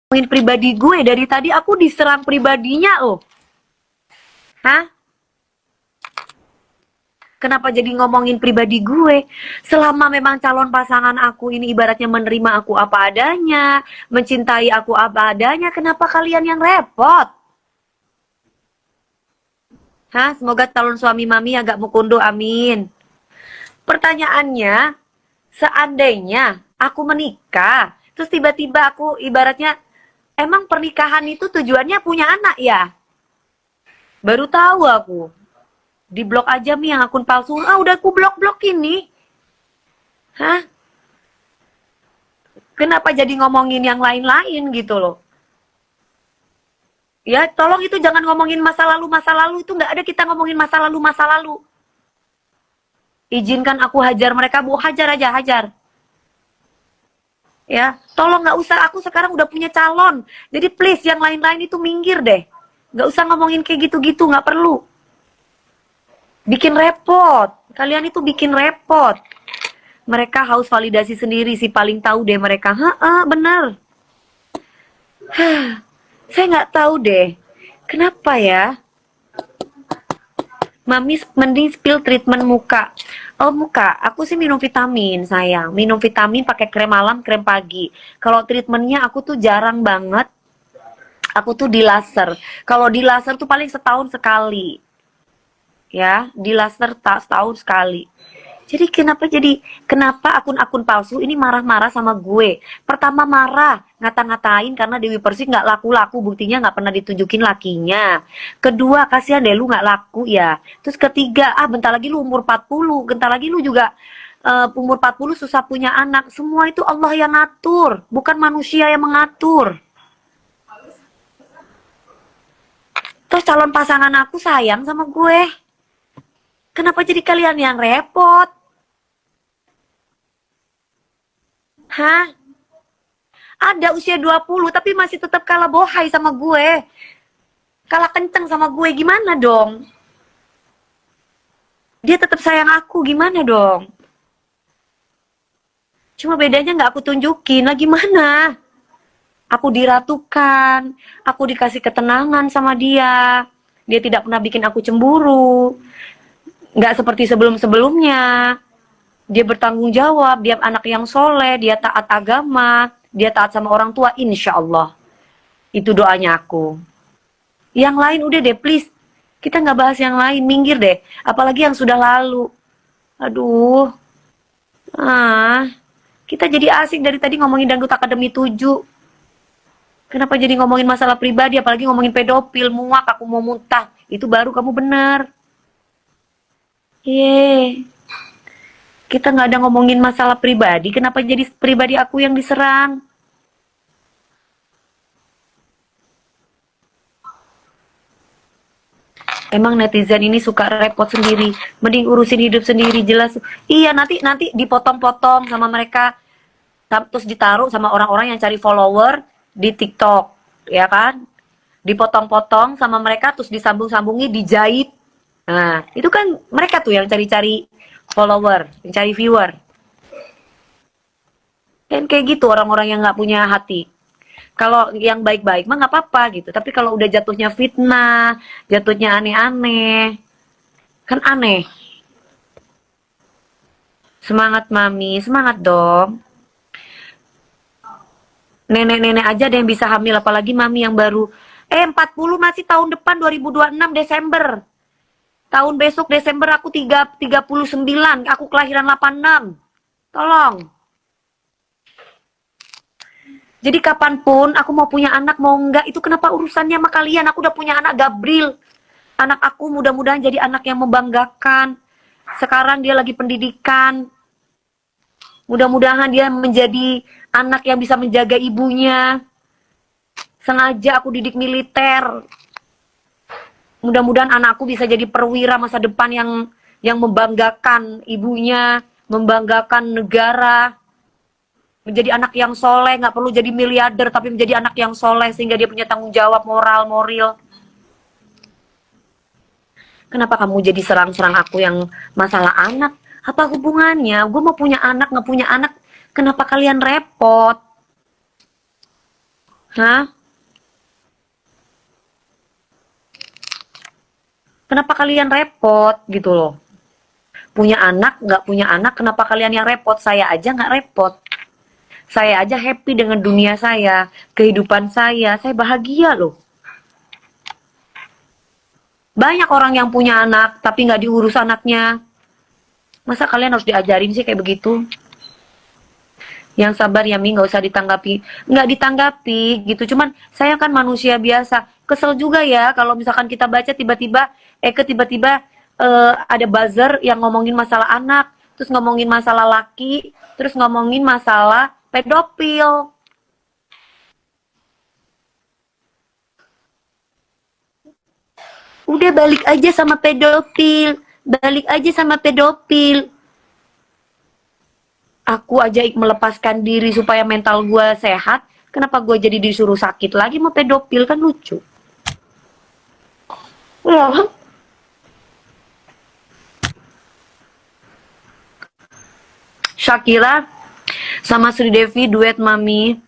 ngomongin pribadi gue. Dari tadi aku diserang pribadinya loh. Hah? Kenapa jadi ngomongin pribadi gue? Selama memang calon pasangan aku ini ibaratnya menerima aku apa adanya, mencintai aku apa adanya, kenapa kalian yang repot? Hah? Semoga calon suami mami agak mukundu, amin. Pertanyaannya, seandainya aku menikah, terus tiba-tiba aku ibaratnya, emang pernikahan itu tujuannya punya anak ya? Baru tahu aku. Di blok aja nih yang akun palsu. Ah, udah aku blok-blok ini. Hah? Kenapa jadi ngomongin yang lain-lain gitu loh? Ya, tolong itu jangan ngomongin masa lalu itu nggak ada kita ngomongin masa lalu masa lalu. Izinkan aku hajar mereka, bu hajar aja hajar. Ya, tolong nggak usah. Aku sekarang udah punya calon. Jadi please yang lain-lain itu minggir deh. Nggak usah ngomongin kayak gitu-gitu, nggak perlu. Bikin repot. Kalian itu bikin repot. Mereka haus validasi sendiri sih, paling tahu deh mereka. Heeh, bener. Saya nggak tahu deh. Kenapa ya? Mami mending spill treatment muka. Oh muka, aku sih minum vitamin sayang. Minum vitamin pakai krem malam, krem pagi. Kalau treatmentnya aku tuh jarang banget. Aku tuh di laser. Kalau di laser tuh paling setahun sekali. Ya, di laser tak setahun sekali. Kenapa akun-akun palsu ini marah-marah sama gue? Pertama marah, ngata-ngatain karena Dewi Persik nggak laku-laku, buktinya nggak pernah ditunjukin lakinya. Kedua, kasihan deh lu nggak laku ya. Terus ketiga, ah bentar lagi lu umur 40, bentar lagi lu juga umur 40 susah punya anak. Semua itu Allah yang ngatur, bukan manusia yang mengatur. Terus calon pasangan aku sayang sama gue. Kenapa jadi kalian yang repot? Hah? Ada usia 20 tapi masih tetap kalah bohai sama gue. Kalah kenceng sama gue, gimana dong? Dia tetap sayang aku, gimana dong? Cuma bedanya nggak aku tunjukin, lah gimana? Aku diratukan, aku dikasih ketenangan sama dia. Dia tidak pernah bikin aku cemburu. Nggak seperti sebelum-sebelumnya. Dia bertanggung jawab, dia anak yang soleh, dia taat agama, dia taat sama orang tua, insya Allah. Itu doanya aku. Yang lain udah deh, please. Kita nggak bahas yang lain, minggir deh. Apalagi yang sudah lalu. Aduh. Ah, kita jadi asik dari tadi ngomongin Dangdut Akademi 7. Kenapa jadi ngomongin masalah pribadi, apalagi ngomongin pedofil, muak, aku mau muntah. Itu baru kamu benar. Yeay. Kita nggak ada ngomongin masalah pribadi, kenapa jadi pribadi aku yang diserang? Emang netizen ini suka repot sendiri, mending urusin hidup sendiri jelas. Iya nanti dipotong-potong sama mereka, terus ditaruh sama orang-orang yang cari follower di TikTok, ya kan? Dipotong-potong sama mereka, terus disambung-sambungi, dijahit. Nah, itu kan mereka tuh yang cari-cari follower, yang cari viewer. Kan kayak gitu orang-orang yang nggak punya hati. Kalau yang baik-baik mah nggak apa-apa gitu. Tapi kalau udah jatuhnya fitnah, jatuhnya aneh-aneh, kan aneh. Semangat mami, semangat dong. Nenek-nenek aja ada yang bisa hamil, apalagi mami yang baru. 40 masih tahun depan 2026 Desember. Tahun besok Desember aku 39, aku kelahiran 86. Tolong. Jadi kapanpun aku mau punya anak mau enggak itu kenapa urusannya sama kalian? Aku udah punya anak Gabriel. Anak aku mudah-mudahan jadi anak yang membanggakan. Sekarang dia lagi pendidikan. Mudah-mudahan dia menjadi anak yang bisa menjaga ibunya. Sengaja aku didik militer. Mudah-mudahan anakku bisa jadi perwira masa depan yang membanggakan ibunya, membanggakan negara. Menjadi anak yang soleh, nggak perlu jadi miliarder, tapi menjadi anak yang soleh sehingga dia punya tanggung jawab moral. Kenapa kamu jadi serang-serang aku yang masalah anak? Apa hubungannya? Gue mau punya anak, nggak punya anak. Kenapa kalian repot? Hah? Kenapa kalian repot gitu loh? Punya anak, nggak punya anak, kenapa kalian yang repot? Saya aja nggak repot. Saya aja happy dengan dunia saya, kehidupan saya bahagia loh. Banyak orang yang punya anak, tapi nggak diurus anaknya. Masa kalian harus diajarin sih kayak begitu? Yang sabar ya Mi, nggak usah ditanggapi. Nggak ditanggapi gitu, cuman saya kan manusia biasa. Kesel juga ya kalau misalkan kita baca tiba-tiba, tiba-tiba ada buzzer yang ngomongin masalah anak, terus ngomongin masalah laki, terus ngomongin masalah pedofil. Udah balik aja sama pedofil, balik aja sama pedofil. Aku aja melepaskan diri supaya mental gue sehat, kenapa gue jadi disuruh sakit lagi sama pedofil, kan lucu. Ya. Shakira sama Sri Devi duet Mami.